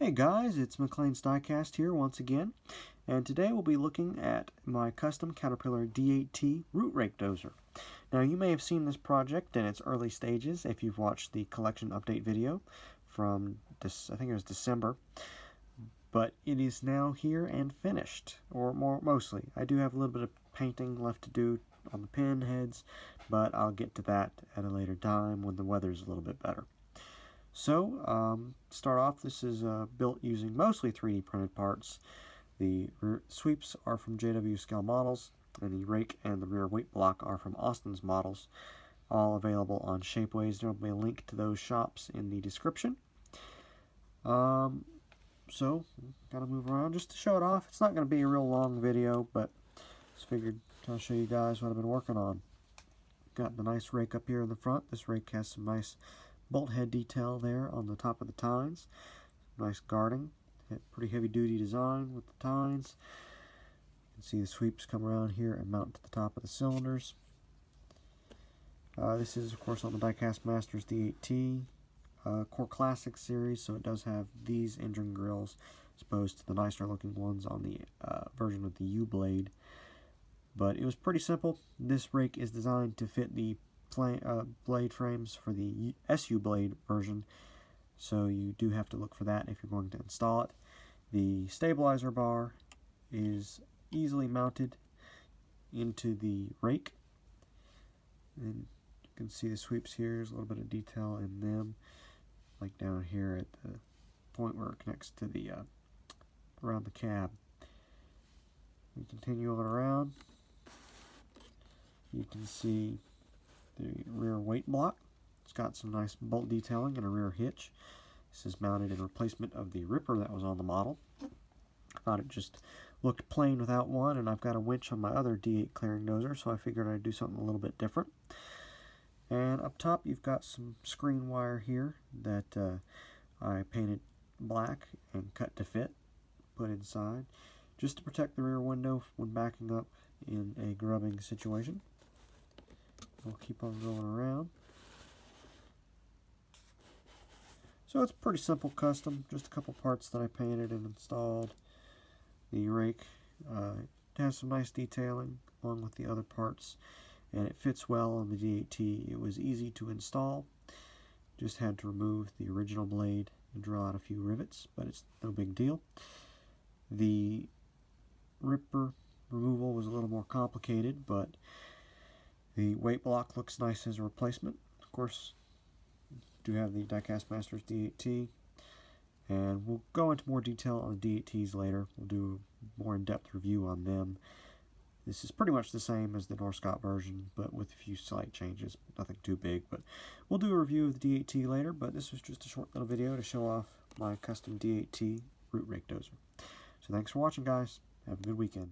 Hey guys, it's McLean's Diecast here once again, and today we'll be looking at my custom Caterpillar D8T root rake dozer. Now you may have seen this project in its early stages if you've watched the collection update video from this, I think it was December, but it is now here and finished, or mostly. I do have a little bit of painting left to do on the pin heads, but I'll get to that at a later time when the weather's a little bit better. So, start off, this is built using mostly 3D printed parts. The sweeps are from JW Scale Models, and the rake and the rear weight block are from Austin's Models, all available on Shapeways. There will be a link to those shops in the description. So, gotta move around just to show it off. It's not going to be a real long video, but just figured I'll show you guys what I've been working on. Got the nice rake up here in the front. This rake has some nice bolt head detail there on the top of the tines. Nice guarding. Pretty heavy duty design with the tines. You can see the sweeps come around here and mount to the top of the cylinders. This is of course on the Diecast Masters D8T Core Classic series, so it does have these engine grills as opposed to the nicer looking ones on the version with the U-blade. But it was pretty simple. This rake is designed to fit the blade frames for the SU blade version, so you do have to look for that if you're going to install it. The stabilizer bar is easily mounted into the rake, and you can see the sweeps here. There's a little bit of detail in them, like down here at the point where it connects to the around the cab. We continue on around. You can see the rear weight block. It's got some nice bolt detailing and a rear hitch. This is mounted in replacement of the ripper that was on the model. I thought it just looked plain without one, and I've got a winch on my other D8 clearing dozer, so I figured I'd do something a little bit different. And up top you've got some screen wire here that I painted black and cut to fit, put inside, just to protect the rear window when backing up in a grubbing situation. We'll keep on going around. So it's pretty simple custom, just a couple parts that I painted and installed. The rake has some nice detailing along with the other parts, and it fits well on the D8T. It was easy to install. Just had to remove the original blade and draw out a few rivets, but it's no big deal. The ripper removal was a little more complicated, but the weight block looks nice as a replacement. Of course, do have the Diecast Masters D8T, and we'll go into more detail on the D8Ts later. We'll do a more in-depth review on them. This is pretty much the same as the Norscot version, but with a few slight changes. Nothing too big, but we'll do a review of the D8T later. But this was just a short little video to show off my custom D8T root rake dozer. So thanks for watching, guys. Have a good weekend.